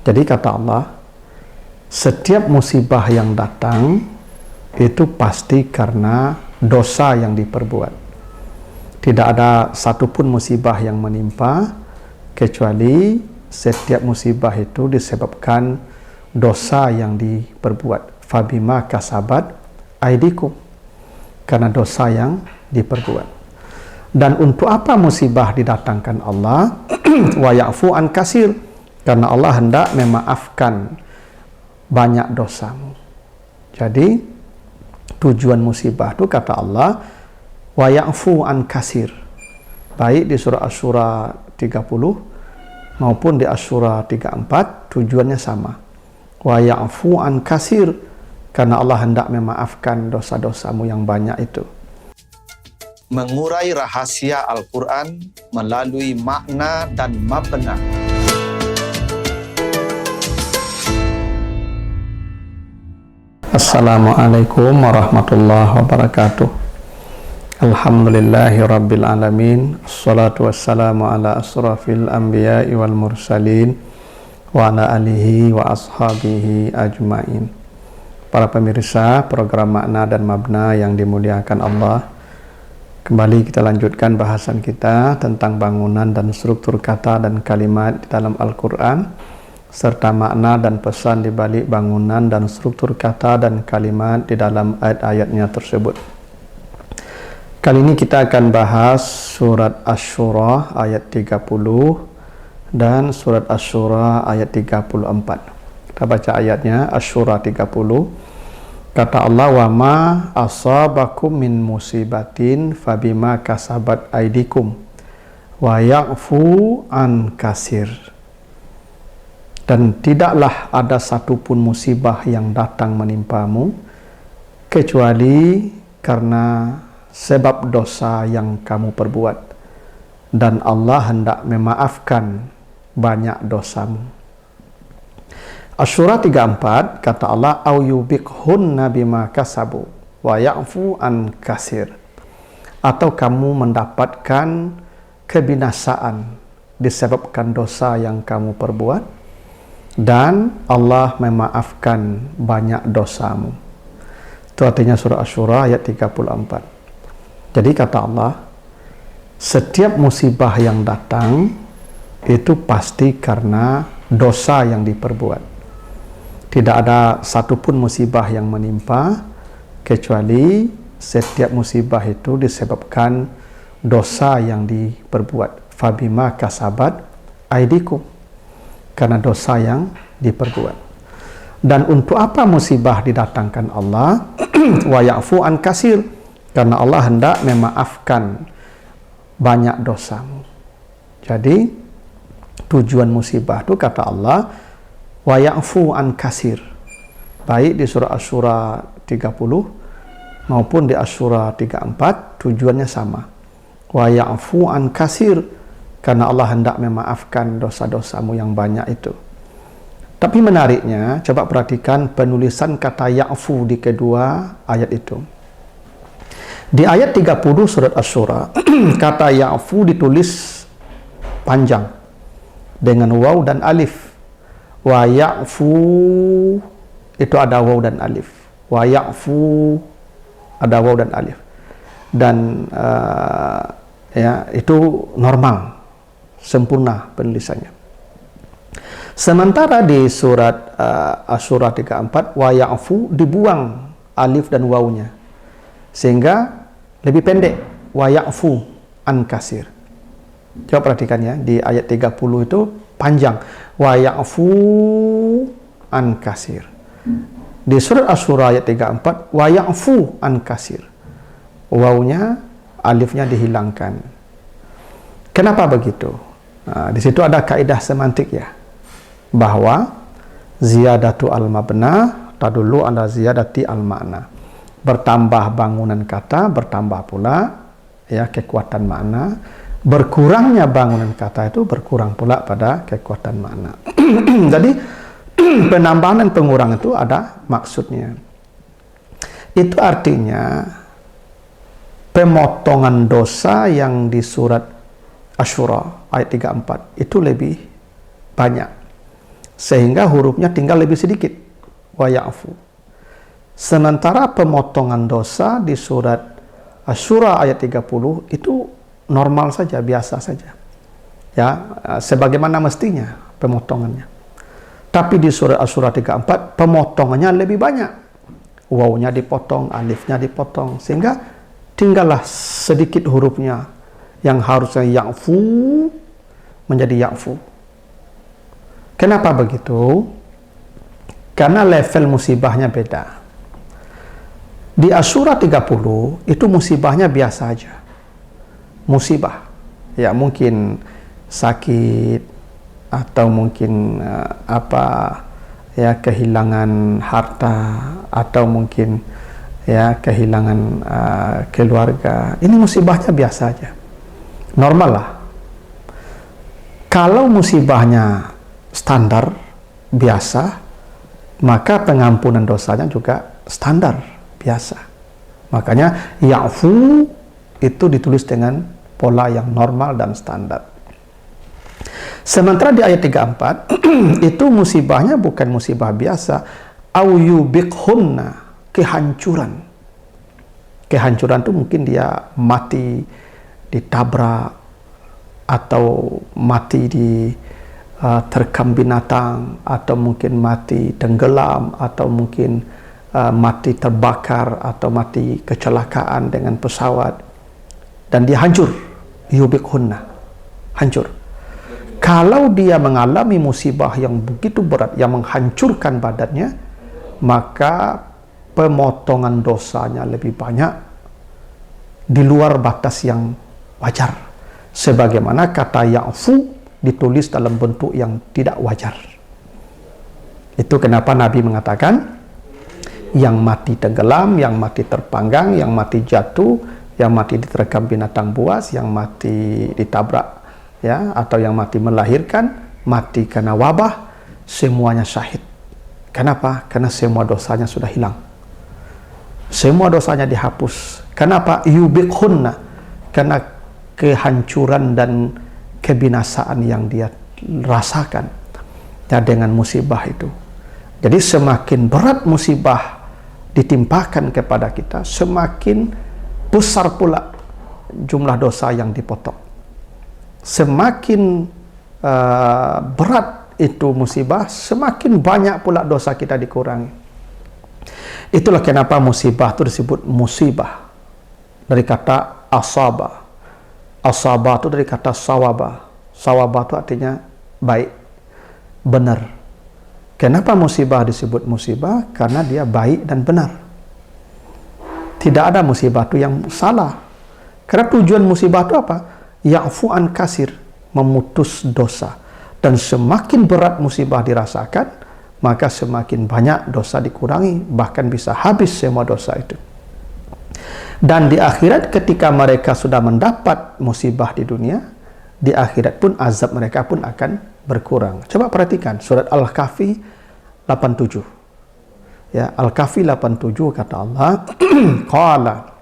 Jadi kata Allah, setiap musibah yang datang itu pasti karena dosa yang diperbuat. Tidak ada satupun musibah yang menimpa kecuali setiap musibah itu disebabkan dosa yang diperbuat. Fabima kasabat aidikum, karena dosa yang diperbuat. Dan untuk apa musibah didatangkan Allah? Wa ya'fu an kasir, karena Allah hendak memaafkan banyak dosamu. Jadi tujuan musibah itu kata Allah wa ya'fu an kasir, baik di surah Asy-Syura 30 maupun di Asy-Syura 34 tujuannya sama. Wa ya'fu an kasir, karena Allah hendak memaafkan dosa-dosamu yang banyak itu. Mengurai rahasia Al-Quran melalui makna dan mabna. Assalamualaikum warahmatullahi wabarakatuh. Alhamdulillahi rabbil alamin. Assalatu wassalamu ala asrafil anbiya'i wal mursalin wa ala alihi wa ashabihi ajmain. Para pemirsa program Makna dan Mabna yang dimuliakan Allah, kembali kita lanjutkan bahasan kita tentang bangunan dan struktur kata dan kalimat di dalam Al-Quran, serta makna dan pesan di balik bangunan dan struktur kata dan kalimat di dalam ayat-ayatnya tersebut. Kali ini kita akan bahas surat Asy-Syura ayat 30 dan surat Asy-Syura ayat 34. Kita baca ayatnya. Asy-Syura 30. Kata Allah, wa ma asabakum min musibatin fabima kasabat aidikum wa ya'fu an kasir. Dan tidaklah ada satupun musibah yang datang menimpamu kecuali karena sebab dosa yang kamu perbuat, dan Allah hendak memaafkan banyak dosamu. Asy-Syura 34 kata Allah, au yubikhunna bima kasabu wa ya'fu an kasir, atau kamu mendapatkan kebinasaan disebabkan dosa yang kamu perbuat dan Allah memaafkan banyak dosamu. Itu artinya surah Asy-Syura ayat 34. Jadi kata Allah, setiap musibah yang datang itu pasti karena dosa yang diperbuat. Tidak ada satupun musibah yang menimpa kecuali setiap musibah itu disebabkan dosa yang diperbuat. Fabima kasabat aidikum, karena dosa yang diperbuat. Dan untuk apa musibah didatangkan Allah? Wa ya'fu an kasir, karena Allah hendak memaafkan banyak dosamu. Jadi tujuan musibah itu kata Allah wa ya'fu an kasir, baik di surah Asy-Syura 30 maupun di Asy-Syura 34 tujuannya sama. Wa ya'fu an kasir, karena Allah hendak memaafkan dosa-dosamu yang banyak itu. Tapi menariknya, coba perhatikan penulisan kata ya'fu di kedua ayat itu. Di ayat 30 surat Asy-Syura, kata ya'fu ditulis panjang dengan waw dan alif. Wa ya'fu itu ada waw dan alif. Wa ya'fu ada waw dan alif. Dan itu normal, sempurna penulisannya. Sementara di surat Asy-Syura 34 wa ya'fu dibuang alif dan wawnya sehingga lebih pendek, wa ya'fu an kasir. Coba perhatikan ya, di ayat 30 itu panjang, wa ya'fu an kasir. Di surat Asy-Syura ayat 34 wa ya'fu an kasir, wawnya alifnya dihilangkan. Kenapa begitu? Nah, di situ ada kaidah semantik ya, bahwa ziyadatu al-mabna tadullu ala ziyadati al-makna. Bertambah bangunan kata, bertambah pula ya kekuatan makna. Berkurangnya bangunan kata itu berkurang pula pada kekuatan makna. Jadi penambahan dan pengurangan itu ada maksudnya. Itu artinya pemotongan dosa yang di surat Asy-Syura ayat 34 itu lebih banyak sehingga hurufnya tinggal lebih sedikit. Wa ya'fu. Sementara pemotongan dosa di surat Asy-Syura ayat 30 itu normal saja, biasa saja. Ya, sebagaimana mestinya pemotongannya. Tapi di surat Asy-Syura 34 pemotongannya lebih banyak. Wawnya dipotong, alifnya dipotong, sehingga tinggallah sedikit hurufnya yang harusnya ya'fu menjadi ya'fu. Kenapa begitu? Karena level musibahnya beda. Di Asy-Syura 30 itu musibahnya biasa aja. Musibah. Ya mungkin sakit atau mungkin kehilangan harta atau mungkin kehilangan keluarga. Ini musibahnya biasa aja. Normal lah. Kalau musibahnya standar biasa, maka pengampunan dosanya juga standar biasa. Makanya ya'fu itu ditulis dengan pola yang normal dan standar. Sementara di ayat 34 itu musibahnya bukan musibah biasa, au yubiqhunna, kehancuran. Kehancuran itu mungkin dia mati ditabrak atau mati terkam binatang, atau mungkin mati tenggelam, atau mungkin mati terbakar, atau mati kecelakaan dengan pesawat, dan dia hancur. Yubiqhunna, hancur. Kalau dia mengalami musibah yang begitu berat yang menghancurkan badannya, maka pemotongan dosanya lebih banyak di luar batas yang wajar, sebagaimana kata ya'fu ditulis dalam bentuk yang tidak wajar. Itu kenapa Nabi mengatakan yang mati tenggelam, yang mati terpanggang, yang mati jatuh, yang mati diterkam binatang buas, yang mati ditabrak, ya, atau yang mati melahirkan, mati karena wabah, semuanya syahid. Kenapa? Karena semua dosanya sudah hilang. Semua dosanya dihapus. Kenapa? Yubiqhunna, karena kehancuran dan kebinasaan yang dia rasakan ya dengan musibah itu. Jadi semakin berat musibah ditimpakan kepada kita, semakin besar pula jumlah dosa yang dipotong. Semakin berat itu musibah, semakin banyak pula dosa kita dikurangi. Itulah kenapa musibah itu disebut musibah, dari kata asaba. Asaba itu dari kata sawaba. Sawaba itu artinya baik, benar. Kenapa musibah disebut musibah? Karena dia baik dan benar. Tidak ada musibah itu yang salah. Karena tujuan musibah itu apa? Ya'fu an kasir, memutus dosa. Dan semakin berat musibah dirasakan, maka semakin banyak dosa dikurangi, bahkan bisa habis semua dosa itu. Dan di akhirat ketika mereka sudah mendapat musibah di dunia, di akhirat pun azab mereka pun akan berkurang. Coba perhatikan surat Al-Kahfi 87. Ya, Al-Kahfi 87 kata Allah, qala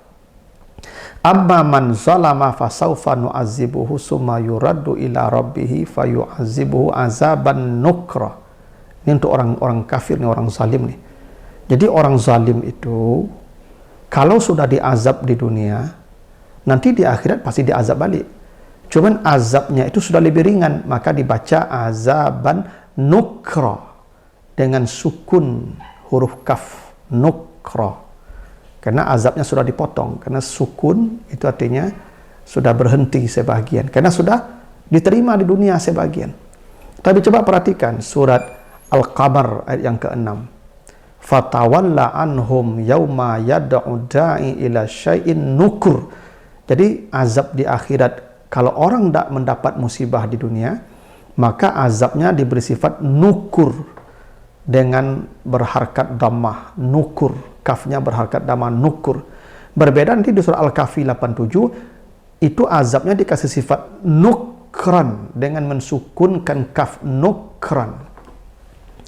amma man zalama fasawfa nu'adzibuhu summa yuraddu ila rabbih fayu'adzibuhu azaban nukra. Ini untuk orang-orang kafir, nih, orang zalim nih. Jadi orang zalim itu kalau sudah diazab di dunia, nanti di akhirat pasti diazab balik. Cuman azabnya itu sudah lebih ringan, maka dibaca azaban nukra dengan sukun huruf kaf, nukra. Karena azabnya sudah dipotong, karena sukun itu artinya sudah berhenti sebagian, karena sudah diterima di dunia sebagian. Tapi coba perhatikan surat Al-Qamar ayat yang ke-6. Fatawalla anhum yauma yad'u da'i ila syai'in nukur. Jadi azab di akhirat, kalau orang tidak mendapat musibah di dunia, maka azabnya diberi sifat nukur dengan berharkat dhammah, nukur, kafnya berharkat dhammah, nukur. Berbeda nanti di surah Al-Kahfi 87, itu azabnya dikasih sifat nukran dengan mensukunkan kaf, nukran.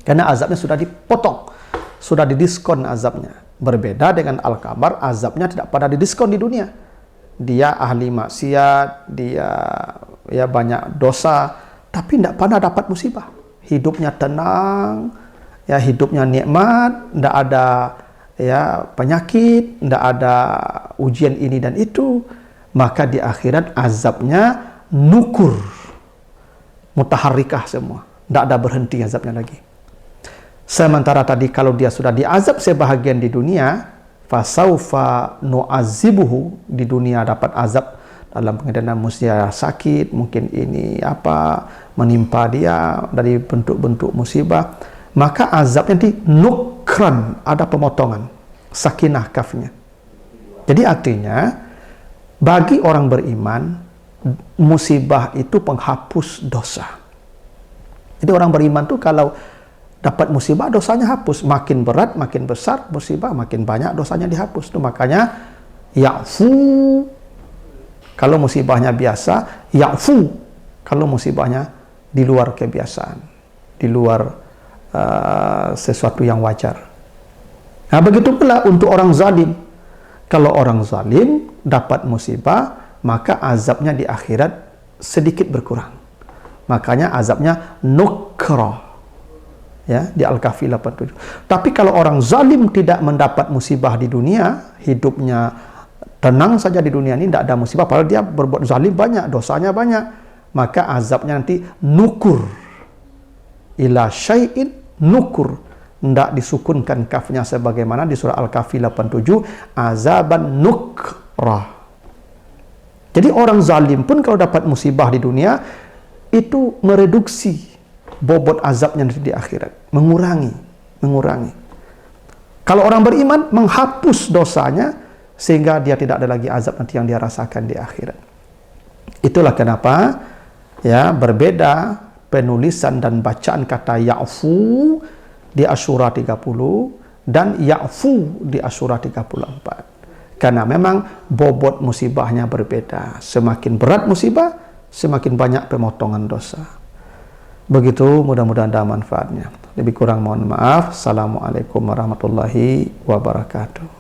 Karena azabnya sudah dipotong, sudah didiskon azabnya. Berbeda dengan Al-Qamar, azabnya tidak pada didiskon di dunia. Dia ahli maksiat, dia ya banyak dosa, tapi tidak pernah dapat musibah. hidupnya tenang, ya hidupnya nikmat, tidak ada ya penyakit, tidak ada ujian ini dan itu, maka di akhirat azabnya nukur, mutaharrikah semua, tidak ada berhenti azabnya lagi. Sementara tadi kalau dia sudah diazab sebahagian di dunia, fasaufa nu'azibuhu, di dunia dapat azab dalam pengedaran musibah sakit, mungkin ini apa menimpa dia dari bentuk-bentuk musibah, maka azabnya nanti nukran, ada pemotongan, sakinah kafnya. Jadi artinya bagi orang beriman musibah itu penghapus dosa. Jadi orang beriman tuh kalau dapat musibah dosanya hapus, makin berat makin besar musibah makin banyak dosanya dihapus. Itu makanya ya'fu kalau musibahnya biasa, ya'fu kalau musibahnya di luar kebiasaan, di luar sesuatu yang wajar. Nah begitu pula untuk orang zalim. Kalau orang zalim dapat musibah, maka azabnya di akhirat sedikit berkurang. Makanya azabnya nukra, ya, di Al-Kahfi 87. Tapi kalau orang zalim tidak mendapat musibah di dunia, hidupnya tenang saja di dunia ini, tidak ada musibah, padahal dia berbuat zalim banyak, dosanya banyak, maka azabnya nanti nukur, ila syai'in nukur, tidak disukunkan kafnya sebagaimana di surah Al-Kahfi 87, azaban nukra. Jadi orang zalim pun kalau dapat musibah di dunia, itu mereduksi bobot azabnya di akhirat, mengurangi. Kalau orang beriman menghapus dosanya sehingga dia tidak ada lagi azab nanti yang dia rasakan di akhirat. Itulah kenapa ya berbeda penulisan dan bacaan kata ya'fu di Asyura 30 dan ya'fu di Asyura 34. Karena memang bobot musibahnya berbeda. Semakin berat musibah, semakin banyak pemotongan dosa. Begitu, mudah-mudahan ada manfaatnya. Lebih kurang mohon maaf. Assalamualaikum warahmatullahi wabarakatuh.